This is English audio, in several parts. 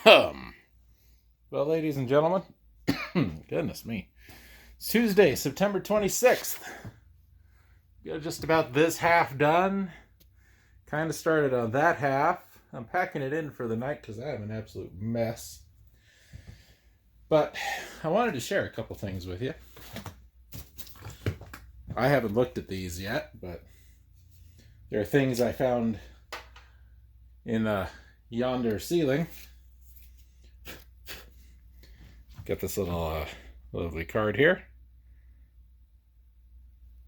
Well, ladies and gentlemen, goodness me. It's Tuesday, September 26th. Got just about this half done. Kind of started on that half. I'm packing it in for the night because I am an absolute mess. But I wanted to share a couple things with you. I haven't looked at these yet, but there are things I found in yonder ceiling. Got this little lovely card here.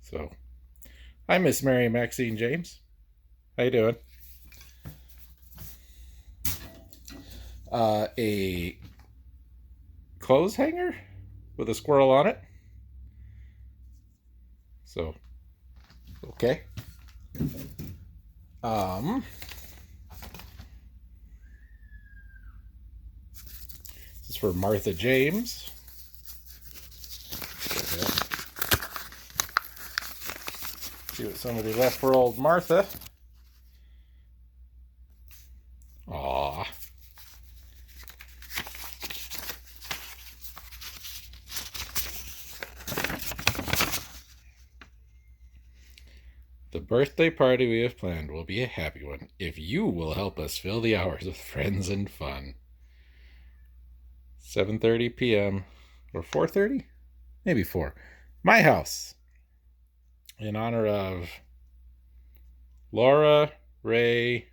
So, hi, Miss Mary Maxine James. How you doing? A clothes hanger with a squirrel on it. So, okay. This is for Martha James. See what somebody left for old Martha. Aww. The birthday party we have planned will be a happy one if you will help us fill the hours with friends and fun. 7:30 p.m. or 4:30? Maybe 4. My house. In honor of Laura Ray.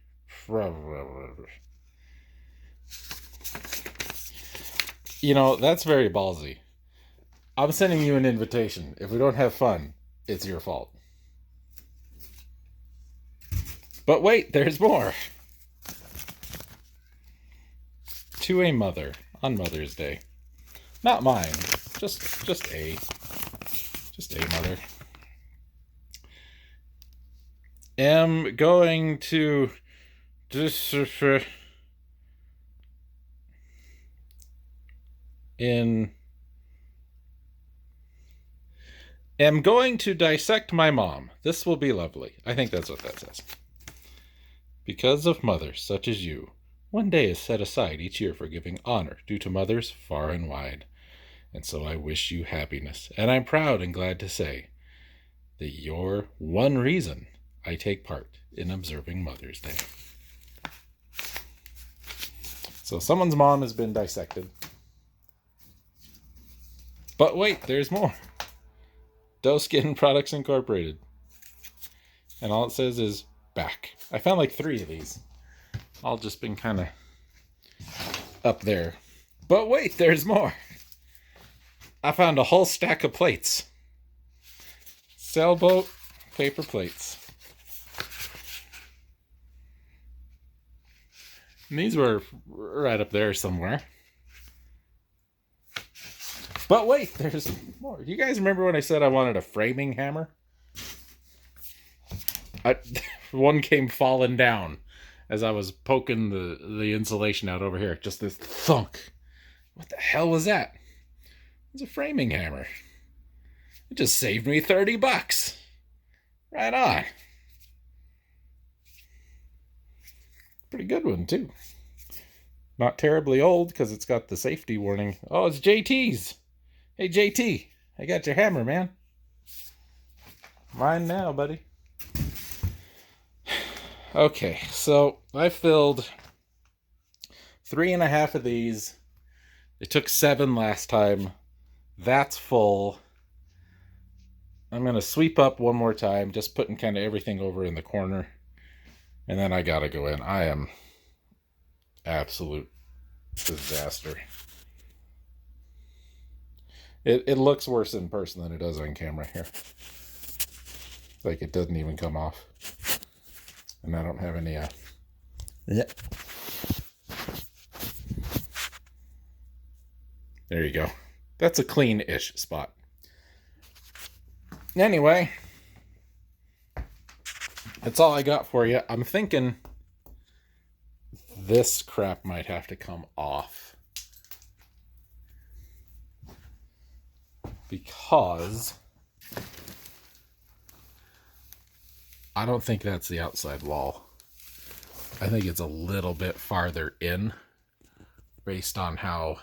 You know, that's very ballsy. I'm sending you an invitation. If we don't have fun, it's your fault. But wait, there's more. To a mother on Mother's Day. Not mine. Just a mother. Am going to am going to dissect my mom. This will be lovely. I think that's what that says. Because of mothers such as you, one day is set aside each year for giving honor due to mothers far and wide. And so I wish you happiness. And I'm proud and glad to say that you're one reason I take part in observing Mother's Day. So someone's mom has been dissected. But wait, there's more. Doe Skin Products Incorporated. And all it says is back. I found like 3 of these. All just been kind of up there. But wait, there's more. I found a whole stack of plates. Sailboat paper plates. And these were right up there somewhere. But wait, there's more. You guys remember when I said I wanted a framing hammer? One came falling down as I was poking the insulation out over here. Just this thunk. What the hell was that? It's a framing hammer. It just saved me $30. Right on. Pretty good one, too. Not terribly old because it's got the safety warning. Oh, it's JT's. Hey, JT. I got your hammer, man. Mine now, buddy. Okay, so I filled 3.5 of these. It took 7 last time. That's full. I'm going to sweep up one more time, just putting kind of everything over in the corner. And then I got to go in. I am absolute disaster. It looks worse in person than it does on camera here. Like it doesn't even come off. And I don't have any, yeah. There you go. That's a clean-ish spot. Anyway, that's all I got for you. I'm thinking this crap might have to come off. Because I don't think that's the outside wall. I think it's a little bit farther in based on how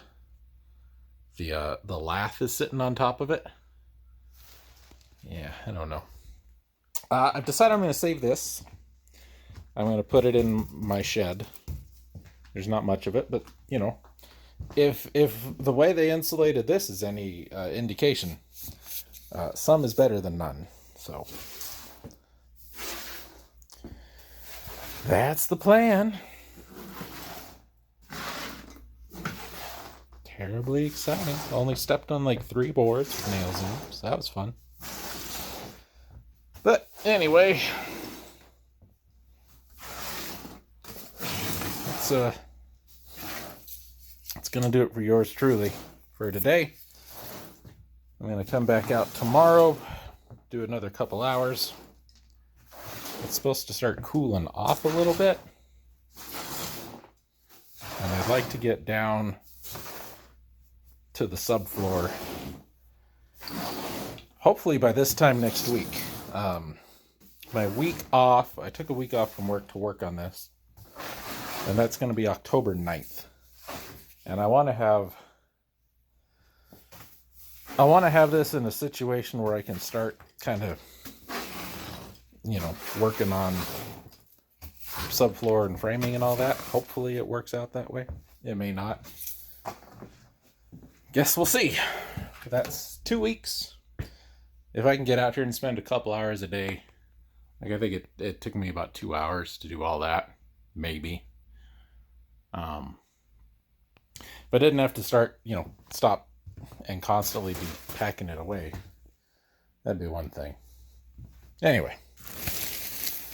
the lath is sitting on top of it. Yeah, I don't know. I've decided I'm going to save this. I'm going to put it in my shed. There's not much of it, but you know, if the way they insulated this is any indication, some is better than none. So that's the plan. Terribly exciting. Only stepped on like 3 boards with nails in them, so that was fun. But anyway, it's gonna do it for yours truly for today. I'm gonna come back out tomorrow, do another couple hours. It's supposed to start cooling off a little bit, and I'd like to get down to the subfloor hopefully by this time next week. My week off, I took a week off from work to work on this, and that's going to be October 9th. And I want to have this in a situation where I can start kind of, you know, working on subfloor and framing and all that. Hopefully it works out that way. It may not. Guess we'll see. That's 2 weeks. If I can get out here and spend a couple hours a day, like I think it took me about 2 hours to do all that, maybe. But I didn't have to start, you know, stop and constantly be packing it away. That'd be one thing. Anyway,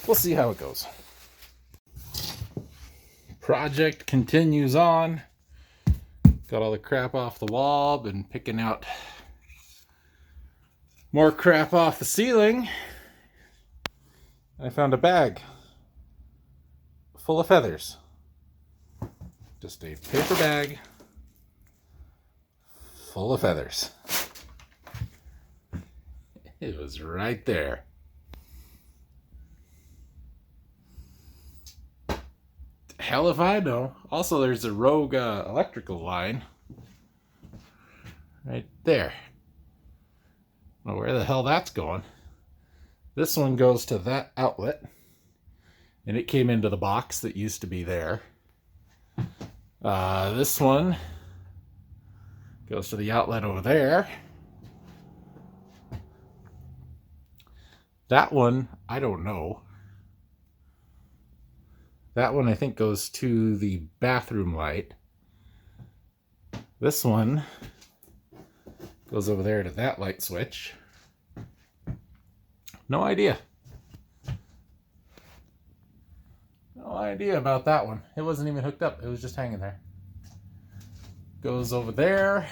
we'll see how it goes. Project continues on. Got all the crap off the wall, been picking out more crap off the ceiling. I found a bag full of feathers. Just a paper bag full of feathers. It was right there. Hell if I know. Also, there's a rogue electrical line right there. I don't know where the hell that's going. This one goes to that outlet, and it came into the box that used to be there. This one goes to the outlet over there. That one, I don't know. That one I think goes to the bathroom light. This one goes over there to that light switch. No idea. No idea about that one. It wasn't even hooked up. It was just hanging there. Goes over there.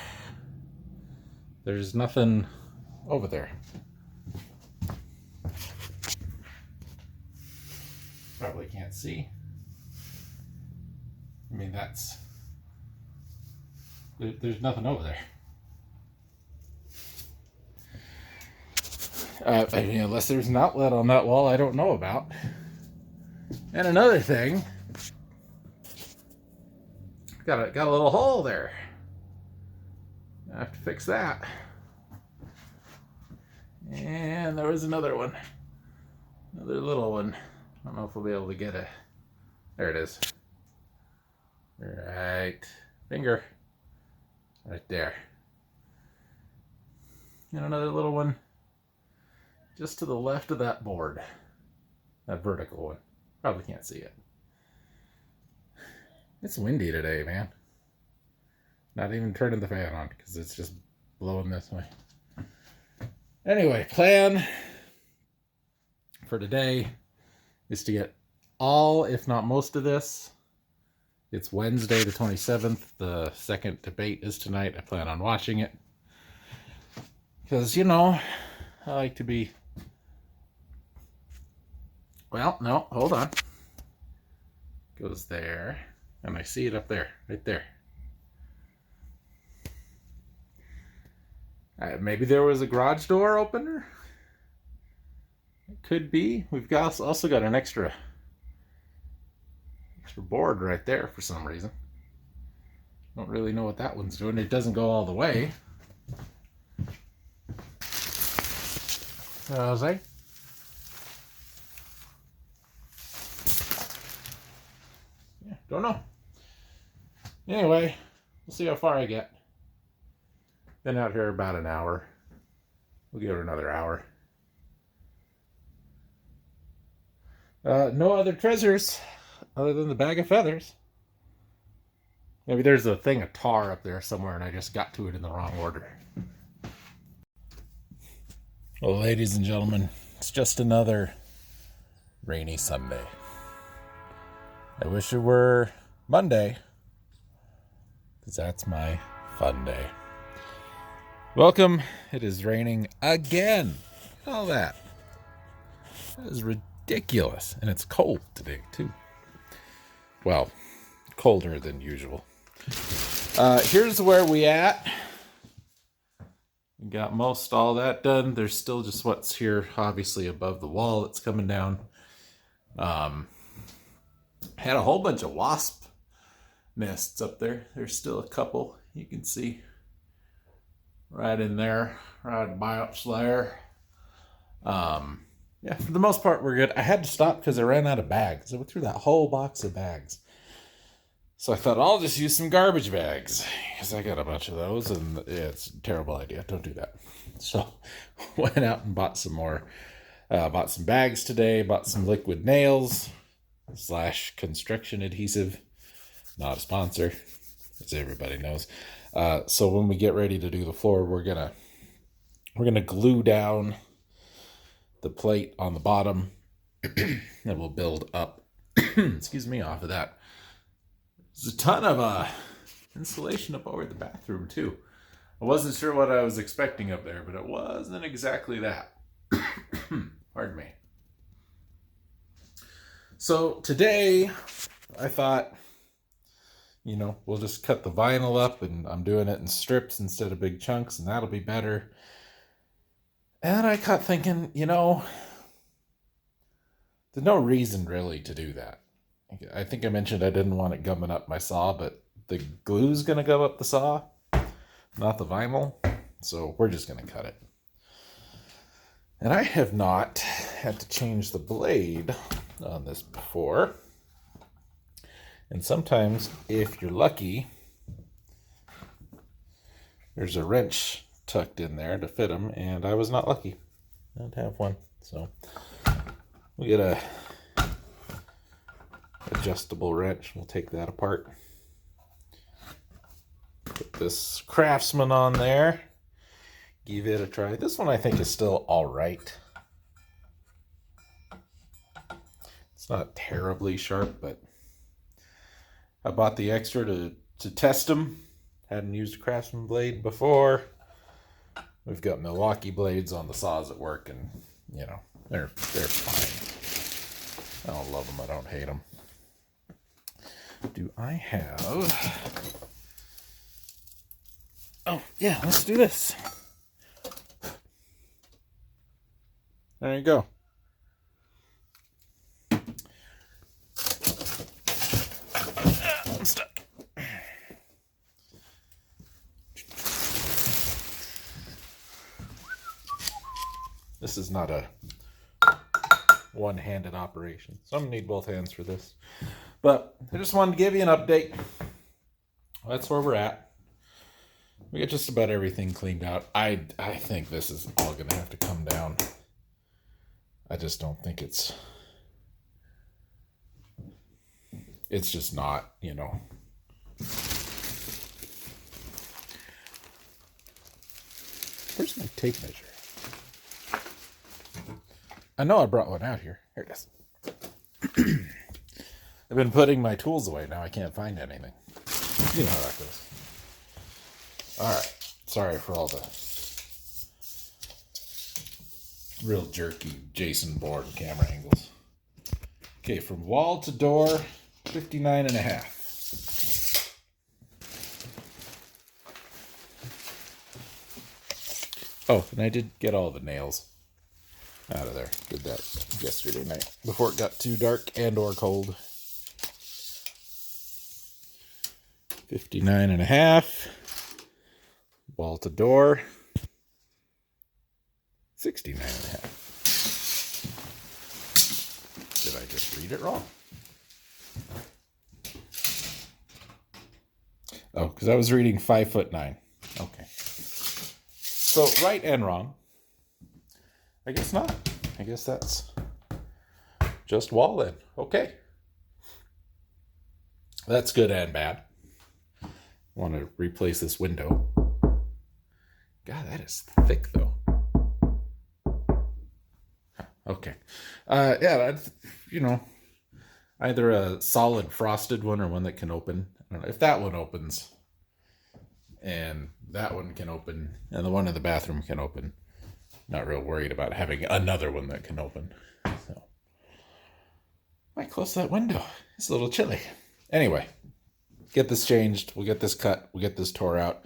There's nothing over there. Probably can't see. I mean, there's nothing over there. I mean, unless there's an outlet on that wall I don't know about. And another thing, got a little hole there. I have to fix that. And there was another one. Another little one. I don't know if we'll be able to get it. There it is. Right. Finger. Right there. And another little one just to the left of that board. That vertical one. Probably can't see it. It's windy today, man. Not even turning the fan on because it's just blowing this way. Anyway, plan for today is to get all, if not most of this. It's Wednesday the 27th. The second debate is tonight. I plan on watching it. Because, you know, I like to be... Well, no, hold on. Goes there. And I see it up there. Right there. Maybe there was a garage door opener? It could be. We've also got an extra board right there for some reason. Don't really know what that one's doing. It doesn't go all the way. Say? Yeah, don't know. Anyway, we'll see how far I get. Been out here about an hour. We'll give it another hour. No other treasures other than the bag of feathers. Maybe there's a thing of tar up there somewhere and I just got to it in the wrong order. Well, ladies and gentlemen, it's just another rainy Sunday. I wish it were Monday, because that's my fun day. Welcome. It is raining again. All that. That is ridiculous. And it's cold today, too. Well, colder than usual. Here's where we at. We got most all that done. There's still just what's here, obviously, above the wall that's coming down. Had a whole bunch of wasp nests up there. There's still a couple you can see right in there, right by up there. Yeah, for the most part, we're good. I had to stop because I ran out of bags. I went through that whole box of bags. So I thought I'll just use some garbage bags because I got a bunch of those and it's a terrible idea. Don't do that. So went out and bought some more. Bought some bags today. Bought some liquid nails / construction adhesive. Not a sponsor, as everybody knows. So when we get ready to do the floor, we're gonna glue down the plate on the bottom and we'll build up. Excuse me, off of that. There's a ton of insulation up over the bathroom too. I wasn't sure what I was expecting up there, but it wasn't exactly that. Pardon me. So today I thought, we'll just cut the vinyl up, and I'm doing it in strips instead of big chunks, and that'll be better. And then I got thinking, there's no reason really to do that. I think I mentioned I didn't want it gumming up my saw, but the glue's going to gum up the saw, not the vinyl. So we're just going to cut it. And I have not had to change the blade on this before. And sometimes, if you're lucky, there's a wrench tucked in there to fit them, and I was not lucky. I don't have one. So we get a adjustable wrench. We'll take that apart. Put this Craftsman on there. Give it a try. This one I think is still all right. It's not terribly sharp, but I bought the extra to test them. Hadn't used a Craftsman blade before. We've got Milwaukee blades on the saws at work, and they're fine. I don't love them. I don't hate them. Do I have? Oh yeah, let's do this. There you go. I'm stuck. This is not a one-handed operation. Some need both hands for this. But I just wanted to give you an update. That's where we're at. We got just about everything cleaned out. I think this is all going to have to come down. I just don't think it's just not, Where's my tape measure? I know I brought one out here. Here it is. I've been putting my tools away. Now I can't find anything. You know how that goes. Alright. Sorry for all the real jerky Jason Bourne camera angles. Okay, from wall to door, 59.5. Oh, and I did get all the nails out of there. Did that yesterday night before it got too dark and or cold. 59.5. Wall to door. 69.5. Did I just read it wrong? Oh, because I was reading 5'9". Okay. So right and wrong. I guess not. I guess that's just wall in. Okay. That's good and bad. Want to replace this window. God, that is thick though. Okay. Yeah, that's, either a solid frosted one or one that can open. I don't know if that one opens and that one can open and the one in the bathroom can open. Not real worried about having another one that can open. So might close that window. It's a little chilly. Anyway, get this changed. We'll get this cut. We'll get this tore out.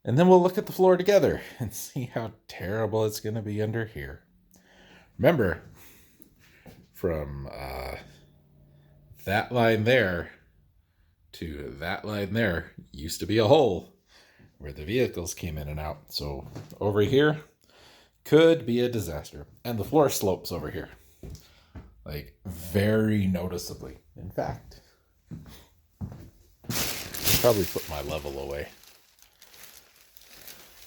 And then we'll look at the floor together and see how terrible it's going to be under here. Remember, from that line there to that line there used to be a hole where the vehicles came in and out. So over here could be a disaster. And the floor slopes over here, like very noticeably. In fact, I'll probably put my level away.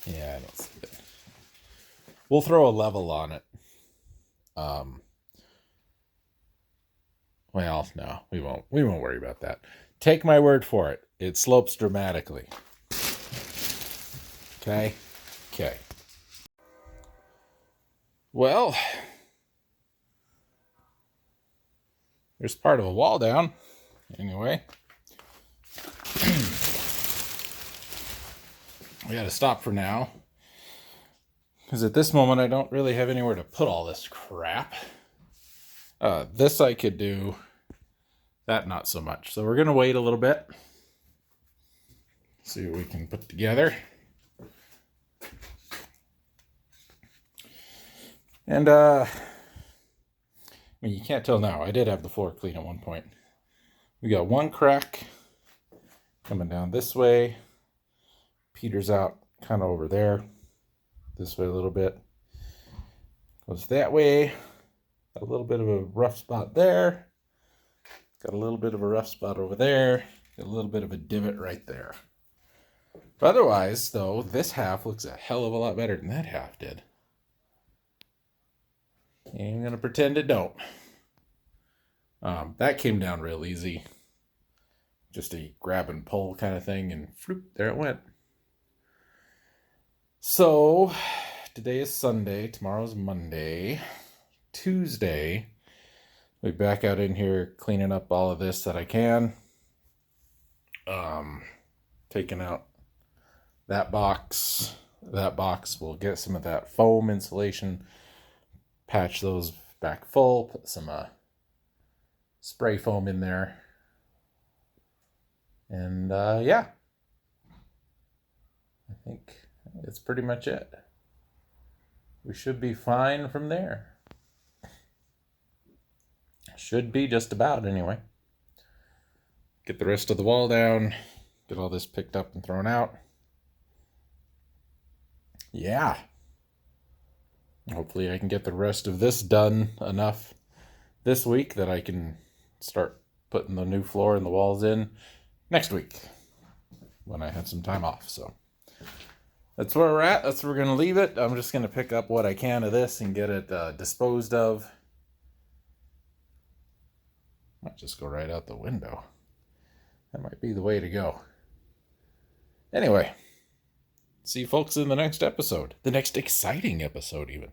Yeah, I don't see it. We'll throw a level on it. Well, no, we won't. We won't worry about that. Take my word for it. It slopes dramatically. Okay? Okay. Well, there's part of a wall down. Anyway. We gotta stop for now. Because at this moment, I don't really have anywhere to put all this crap. This I could do. That not so much. So we're going to wait a little bit. See what we can put together. And, I mean, you can't tell now. I did have the floor clean at one point. We got one crack coming down this way. Peters out kind of over there. This way a little bit. Goes that way. A little bit of a rough spot there. Got a little bit of a rough spot over there. Got a little bit of a divot right there. But otherwise, though, this half looks a hell of a lot better than that half did. Ain't gonna pretend it don't. That came down real easy. Just a grab and pull kind of thing, and floop, there it went. So, today is Sunday, tomorrow's Monday. Tuesday, we'll be back out in here cleaning up all of this that I can. Taking out that box. That box, we'll get some of that foam insulation, patch those back full, put some spray foam in there. And yeah, I think that's pretty much it. We should be fine from there. Should be just about, anyway. Get the rest of the wall down. Get all this picked up and thrown out. Yeah. Hopefully I can get the rest of this done enough this week that I can start putting the new floor and the walls in next week when I have some time off. So that's where we're at. That's where we're going to leave it. I'm just going to pick up what I can of this and get it disposed of. Might just go right out the window. That might be the way to go. Anyway, see you folks in the next episode. The next exciting episode, even.